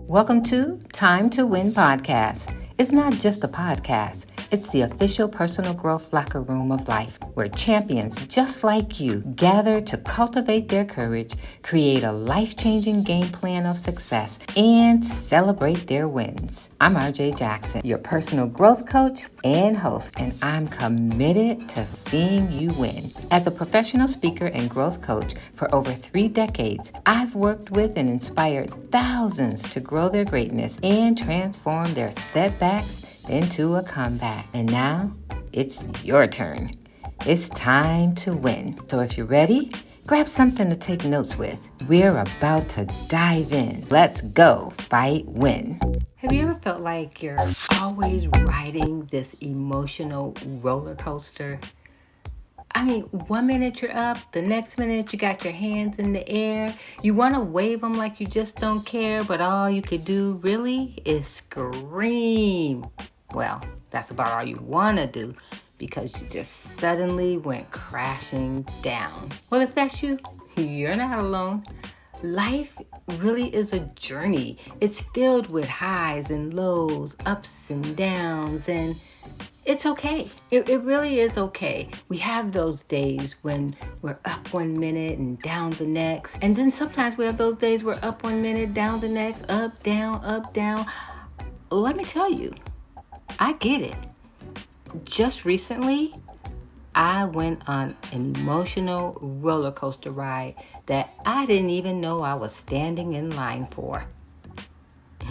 Welcome to Time to Win podcast. It's not just a podcast. It's the official personal growth locker room of life where champions just like you gather to cultivate their courage, create a life-changing game plan of success, and celebrate their wins. I'm RJ Jackson, your personal growth coach and host, and I'm committed to seeing you win. As a professional speaker and growth coach for over 3 decades, I've worked with and inspired thousands to grow their greatness and transform their setbacks into a comeback. And now it's your turn. It's time to win. So if you're ready, grab something to take notes with. We're about to dive in. Let's go. Fight, win. Have you ever felt like you're always riding this emotional roller coaster? I mean, 1 minute you're up, the next minute you got your hands in the air. You want to wave them like you just don't care, but all you could do really is scream. Well, that's about all you want to do because you just suddenly went crashing down. Well, if that's you, you're not alone. Life really is a journey. It's filled with highs and lows, ups and downs, and it's okay. It really is okay. We have those days when we're up 1 minute and down the next. And then sometimes we have those days we're up 1 minute, down the next, up, down, up, down. Let me tell you, I get it. Just recently, I went on an emotional roller coaster ride that I didn't even know I was standing in line for.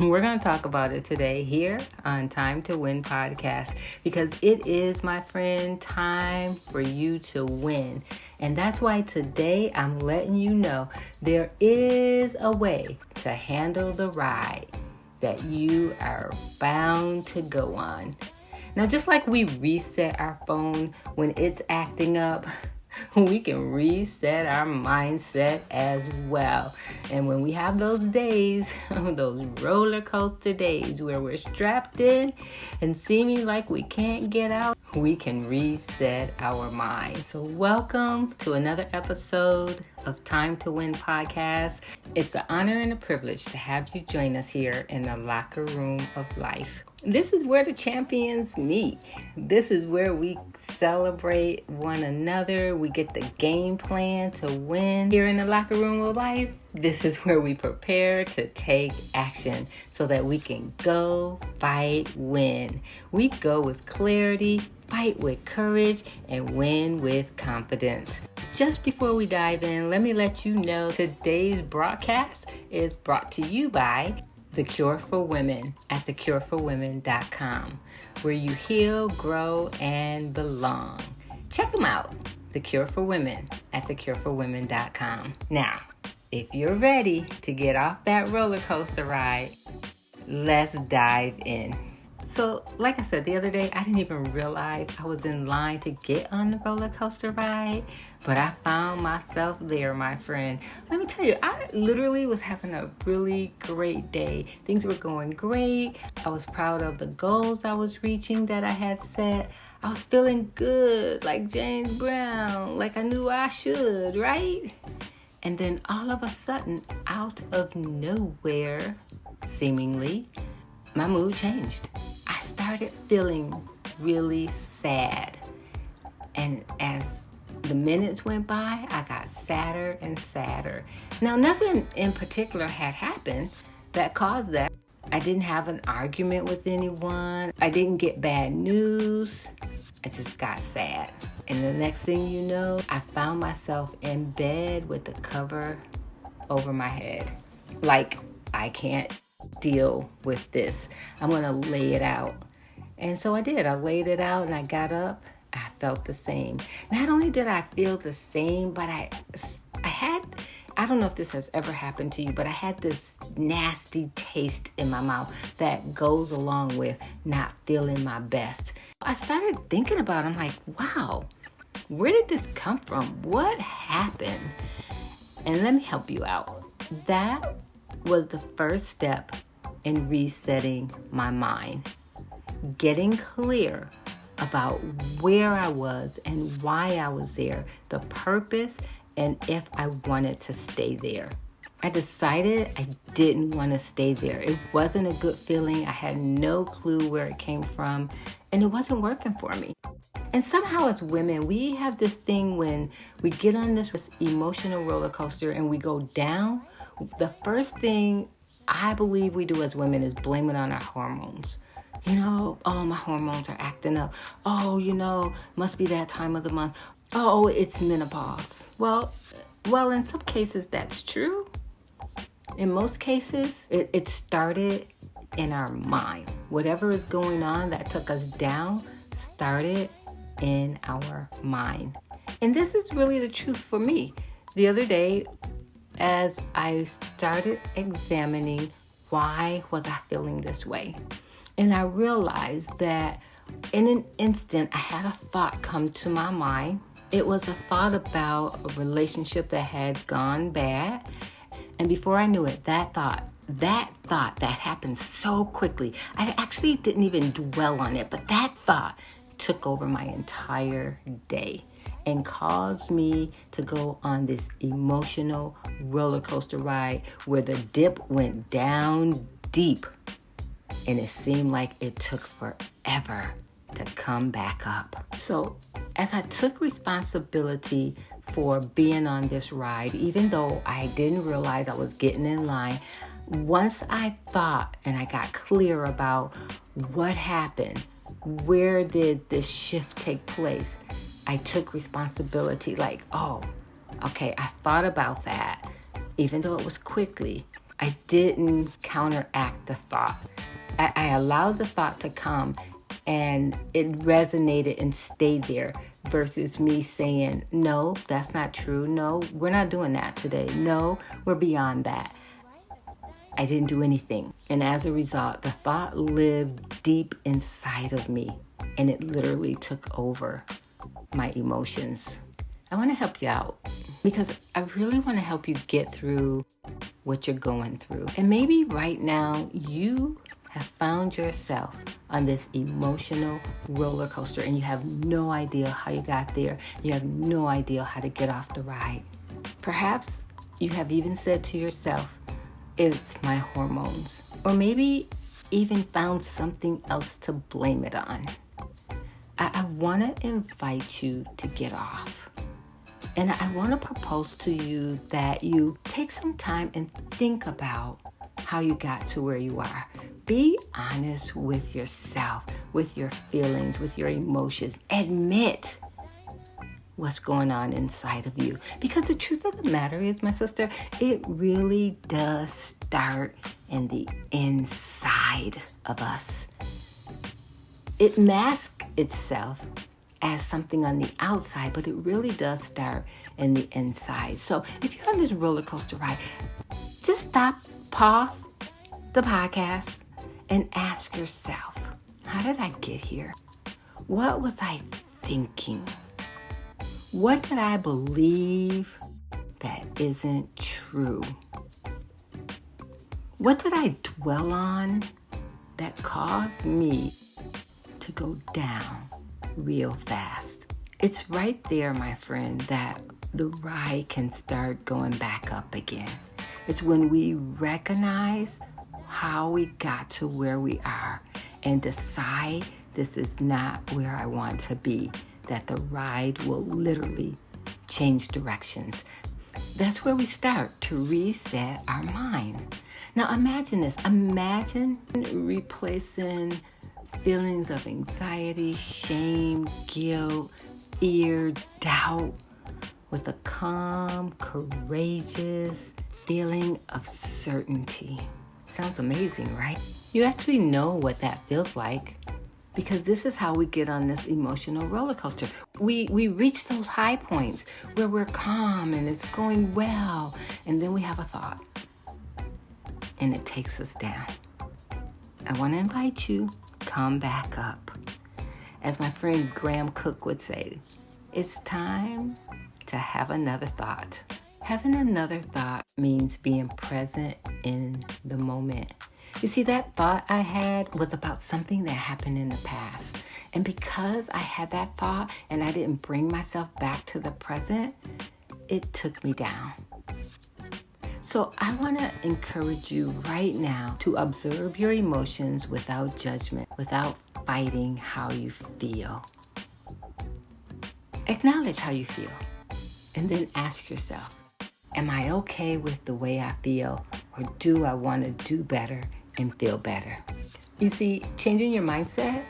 We're going to talk about it today here on Time to Win podcast because it is, my friend, time for you to win. And that's why today I'm letting you know there is a way to handle the ride that you are bound to go on. Now, just like we reset our phone when it's acting up, we can reset our mindset as well. And when we have those days, those roller coaster days where we're strapped in and seeming like we can't get out, we can reset our mind. So welcome to another episode of Time to Win podcast. It's an honor and a privilege to have you join us here in the locker room of life. This is where the champions meet. This is where we celebrate one another. We get the game plan to win. Here in the locker room of life, this is where we prepare to take action so that we can go, fight, win. We go with clarity, fight with courage, and win with confidence. Just before we dive in, let me let you know today's broadcast is brought to you by The Cure for Women at thecureforwomen.com, where you heal, grow, and belong. Check them out, The Cure for Women at thecureforwomen.com. Now, if you're ready to get off that roller coaster ride, let's dive in. So, like I said the other day, I didn't even realize I was in line to get on the roller coaster ride, but I found myself there, my friend. Let me tell you, I literally was having a really great day. Things were going great. I was proud of the goals I was reaching that I had set. I was feeling good, like James Brown, like I knew I should, right? And then all of a sudden, out of nowhere, seemingly, my mood changed. I started feeling really sad. And as the minutes went by, I got sadder and sadder. Now, nothing in particular had happened that caused that. I didn't have an argument with anyone. I didn't get bad news. I just got sad. And the next thing you know, I found myself in bed with the cover over my head. Like, I can't deal with this. I'm going to lay it out. And so I did. I laid it out and I got up. I felt the same. Not only did I feel the same, but I don't know if this has ever happened to you, but I had this nasty taste in my mouth that goes along with not feeling my best. I started thinking about it. I'm like, wow, where did this come from? What happened? And let me help you out. That was the first step in resetting my mind. Getting clear about where I was and why I was there, the purpose, and if I wanted to stay there. I decided I didn't want to stay there. It wasn't a good feeling. I had no clue where it came from, and it wasn't working for me. And somehow as women, we have this thing when we get on this emotional roller coaster and we go down, the first thing I believe we do as women is blame it on our hormones. Oh, my hormones are acting up. Oh, must be that time of the month. Oh, it's menopause. Well, in some cases that's true. In most cases, it started in our mind. Whatever is going on that took us down started in our mind. And this is really the truth for me. The other day, as I started examining why was I feeling this way, and I realized that in an instant, I had a thought come to my mind. It was a thought about a relationship that had gone bad. And before I knew it, that thought that happened so quickly. I actually didn't even dwell on it, but that thought took over my entire day and caused me to go on this emotional roller coaster ride where the dip went down deep. And it seemed like it took forever to come back up. So as I took responsibility for being on this ride, even though I didn't realize I was getting in line, once I thought and I got clear about what happened, where did this shift take place, I took responsibility like, oh, okay, I thought about that. Even though it was quickly, I didn't counteract the thought. I allowed the thought to come and it resonated and stayed there versus me saying, no, that's not true. No, we're not doing that today. No, we're beyond that. I didn't do anything. And as a result, the thought lived deep inside of me and it literally took over my emotions. I want to help you out because I really want to help you get through what you're going through. And maybe right now you have found yourself on this emotional roller coaster and you have no idea how you got there. You have no idea how to get off the ride. Perhaps you have even said to yourself, it's my hormones. Or maybe even found something else to blame it on. I want to invite you to get off. And I want to propose to you that you take some time and think about how you got to where you are. Be honest with yourself, with your feelings, with your emotions. Admit what's going on inside of you. Because the truth of the matter is, my sister, it really does start in the inside of us. It masks itself as something on the outside, but it really does start in the inside. So if you're on this roller coaster ride, just stop, pause the podcast, and ask yourself, how did I get here? What was I thinking? What did I believe that isn't true? What did I dwell on that caused me to go down real fast? It's right there, my friend, that the ride can start going back up again. It's when we recognize how we got to where we are and decide this is not where I want to be, that the ride will literally change directions. That's where we start to reset our mind. Now imagine this. Imagine replacing feelings of anxiety, shame, guilt, fear, doubt with a calm, courageous feeling of certainty. Sounds amazing, right? You actually know what that feels like because this is how we get on this emotional roller coaster. We reach those high points where we're calm and it's going well, and then we have a thought and it takes us down. I want to invite you, come back up. As my friend Graham Cook would say, it's time to have another thought. Having another thought means being present in the moment. You see, that thought I had was about something that happened in the past. And because I had that thought and I didn't bring myself back to the present, it took me down. So I want to encourage you right now to observe your emotions without judgment, without fighting how you feel. Acknowledge how you feel, and then ask yourself, am I okay with the way I feel, or do I want to do better and feel better? You see, changing your mindset,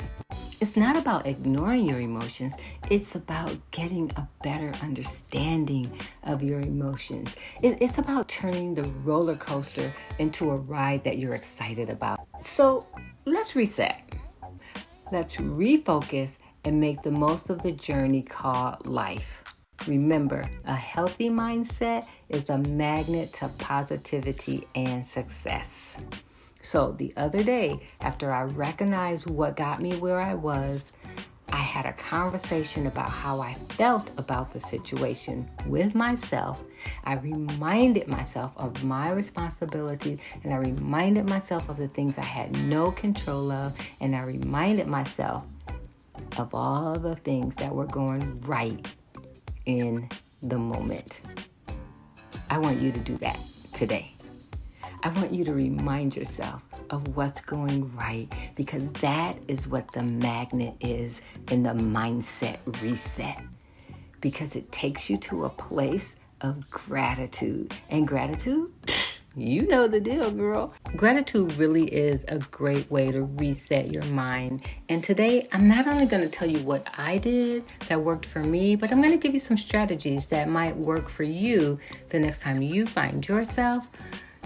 it's not about ignoring your emotions. It's about getting a better understanding of your emotions. It's about turning the roller coaster into a ride that you're excited about. So let's reset. Let's refocus and make the most of the journey called life. Remember, a healthy mindset is a magnet to positivity and success. So the other day, after I recognized what got me where I was, I had a conversation about how I felt about the situation with myself. I reminded myself of my responsibilities, and I reminded myself of the things I had no control of, and I reminded myself of all the things that were going right in the moment. I want you to do that today. I want you to remind yourself of what's going right, because that is what the magnet is in the mindset reset. Because it takes you to a place of gratitude. And gratitude, you know the deal, girl. Gratitude really is a great way to reset your mind. And today, I'm not only going to tell you what I did that worked for me, but I'm going to give you some strategies that might work for you the next time you find yourself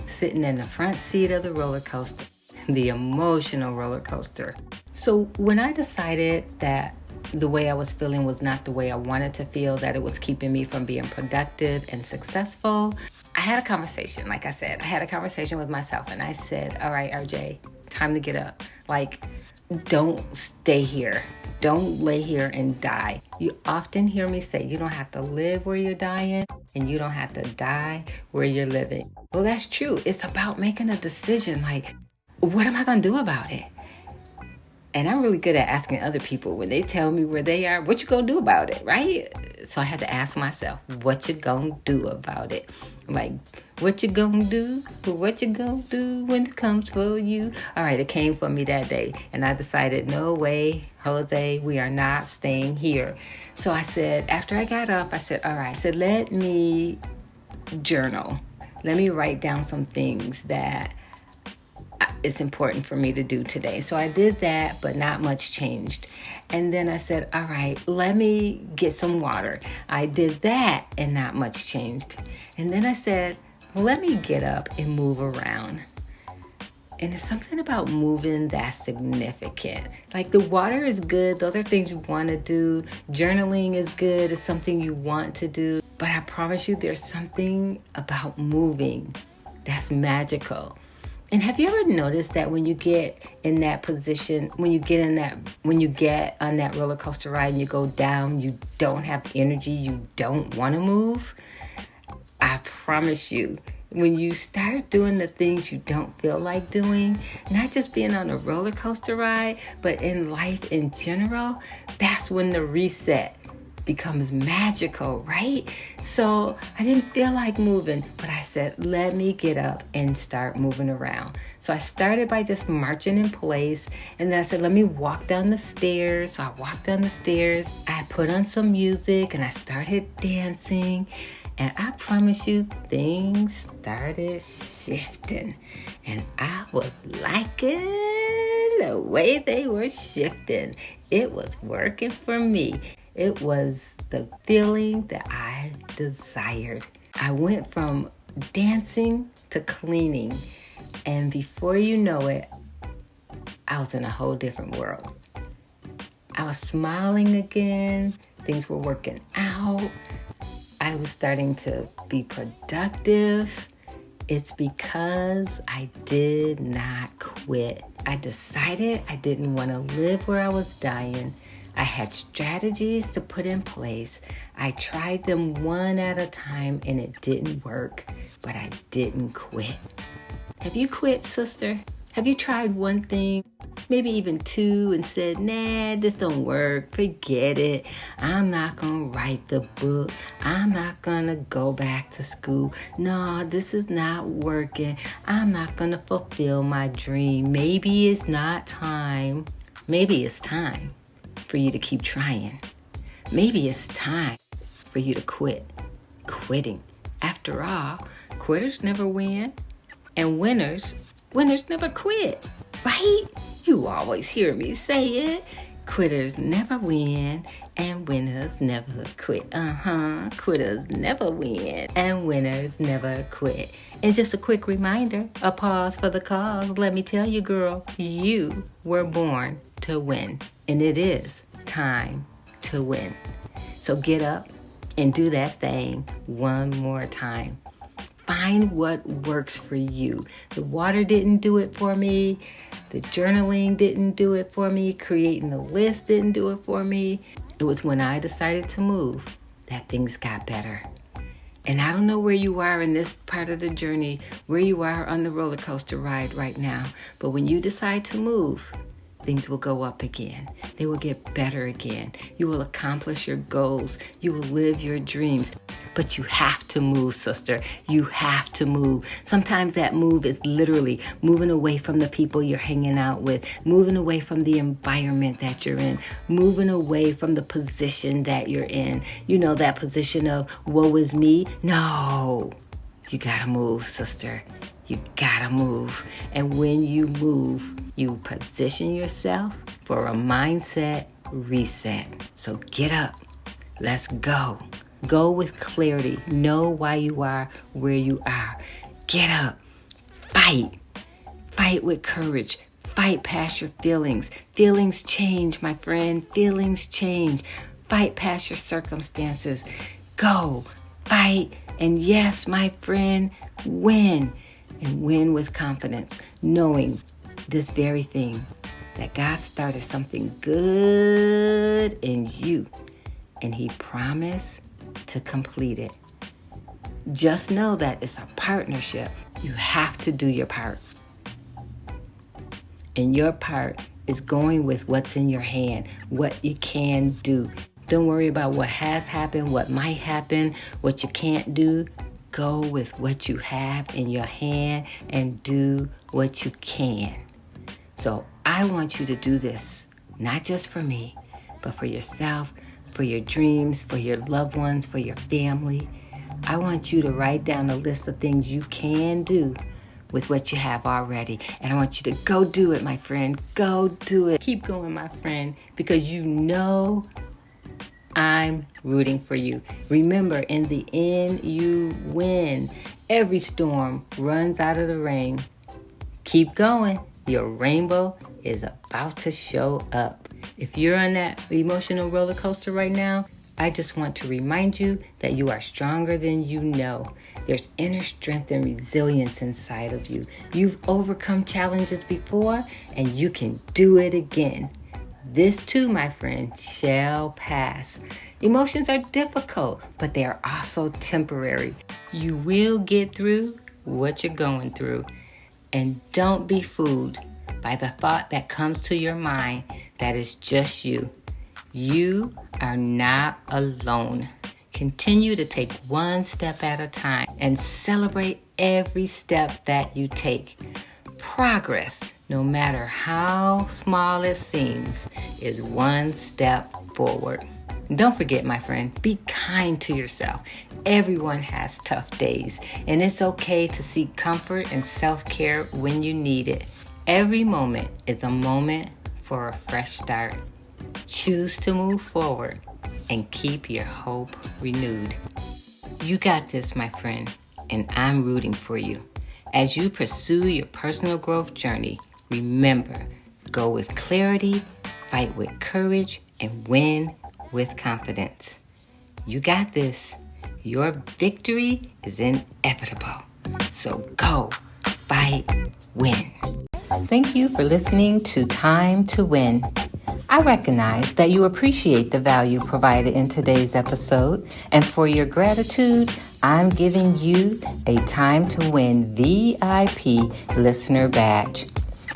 sitting in the front seat of the roller coaster, the emotional roller coaster. So when I decided that the way I was feeling was not the way I wanted to feel, that it was keeping me from being productive and successful, I had a conversation. Like I said, I had a conversation with myself, and I said, all right, RJ, time to get up. Like, don't stay here. Don't lay here and die. You often hear me say, you don't have to live where you're dying, and you don't have to die where you're living. Well, that's true. It's about making a decision. Like, what am I going to do about it? And I'm really good at asking other people when they tell me where they are, what you going to do about it, right? So I had to ask myself, what you going to do about it? Like, what you going to do? What you going to do when it comes for you? All right, it came for me that day. And I decided, no way, Jose, we are not staying here. So I said, after I got up, I said, all right, let me journal. Let me write down some things that it's important for me to do today. So I did that, but not much changed. And then I said, all right, let me get some water. I did that, and not much changed. And then I said, well, let me get up and move around. And it's something about moving that's significant. Like, the water is good. Those are things you want to do. Journaling is good. It's something you want to do. But I promise you, there's something about moving that's magical. And have you ever noticed that when you get in that position, when you get on that roller coaster ride and you go down, you don't have energy, you don't want to move? I promise you, when you start doing the things you don't feel like doing, not just being on a roller coaster ride, but in life in general, that's when the reset becomes magical, right? So I didn't feel like moving, but I said, let me get up and start moving around. So I started by just marching in place, and then I said, let me walk down the stairs. So I walked down the stairs, I put on some music, and I started dancing. And I promise you, things started shifting. And I was liking the way they were shifting. It was working for me. It was the feeling that I desired. I went from dancing to cleaning. And before you know it, I was in a whole different world. I was smiling again. Things were working out. I was starting to be productive. It's because I did not quit. I decided I didn't want to live where I was dying. I had strategies to put in place. I tried them one at a time, and it didn't work, but I didn't quit. Have you quit, sister? Have you tried one thing maybe even 2, and said, nah, this don't work, forget it. I'm not going to write the book. I'm not going to go back to school. No, this is not working. I'm not going to fulfill my dream. Maybe it's not time. Maybe it's time for you to keep trying. Maybe it's time for you to quit. Quitting. After all, quitters never win, and winners never quit, right? You always hear me say it. Quitters never win, and winners never quit. Quitters never win, and winners never quit. And just a quick reminder, a pause for the cause. Let me tell you, girl, you were born to win, and it is time to win. So get up and do that thing one more time. Find what works for you. The water didn't do it for me. The journaling didn't do it for me. Creating a list didn't do it for me. It was when I decided to move that things got better. And I don't know where you are in this part of the journey, where you are on the roller coaster ride right now. But when you decide to move, things will go up again. They will get better again. You will accomplish your goals. You will live your dreams. But you have to move, sister. You have to move. Sometimes that move is literally moving away from the people you're hanging out with, moving away from the environment that you're in, moving away from the position that you're in. You know, that position of woe is me? No. You gotta move, sister. You gotta move. And when you move, you position yourself for a mindset reset. So get up. Let's go. Go with clarity. Know why you are where you are. Get up. Fight. Fight with courage. Fight past your feelings. Feelings change, my friend. Feelings change. Fight past your circumstances. Go. Fight. And yes, my friend, win. And win with confidence, knowing this very thing, that God started something good in you, and He promised to complete it. Just know that it's a partnership. You have to do your part. And your part is going with what's in your hand, what you can do. Don't worry about what has happened, what might happen, what you can't do. Go with what you have in your hand and do what you can. So I want you to do this, not just for me, but for yourself, for your dreams, for your loved ones, for your family. I want you to write down a list of things you can do with what you have already. And I want you to go do it, my friend. Go do it. Keep going, my friend, because you know I'm rooting for you. Remember, in the end, you win. Every storm runs out of the rain. Keep going. Your rainbow is about to show up. If you're on that emotional roller coaster right now, I just want to remind you that you are stronger than you know. There's inner strength and resilience inside of you. You've overcome challenges before, and you can do it again. This too, my friend, shall pass. Emotions are difficult, but they are also temporary. You will get through what you're going through. And don't be fooled by the thought that comes to your mind that it's just you. You are not alone. Continue to take one step at a time and celebrate every step that you take. Progress, no matter how small it seems, is one step forward. Don't forget, my friend, be kind to yourself. Everyone has tough days, and it's okay to seek comfort and self-care when you need it. Every moment is a moment for a fresh start. Choose to move forward and keep your hope renewed. You got this, my friend, and I'm rooting for you. As you pursue your personal growth journey, remember, go with clarity, fight with courage, and win with confidence. You got this. Your victory is inevitable. So go, fight, win. Thank you for listening to Time to Win. I recognize that you appreciate the value provided in today's episode, and for your gratitude, I'm giving you a Time to Win VIP listener badge.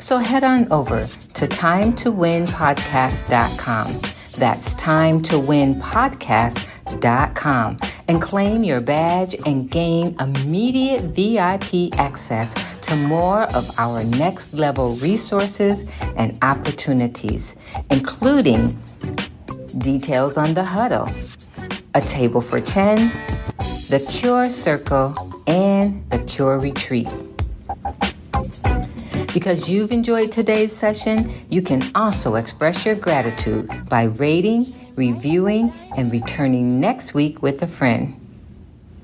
So head on over to to timetowinpodcast.com. That's timetowinpodcast.com and claim your badge and gain immediate VIP access to more of our next level resources and opportunities, including details on the huddle, a table for 10, the Cure Circle, and the Cure Retreat. Because you've enjoyed today's session, you can also express your gratitude by rating, reviewing, and returning next week with a friend.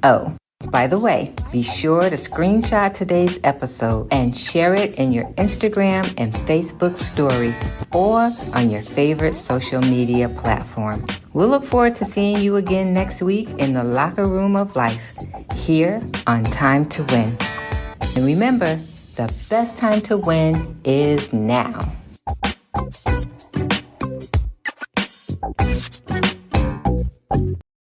Oh, by the way, be sure to screenshot today's episode and share it in your Instagram and Facebook story or on your favorite social media platform. We'll look forward to seeing you again next week in the locker room of life, here on Time to Win. And remember, the best time to win is now.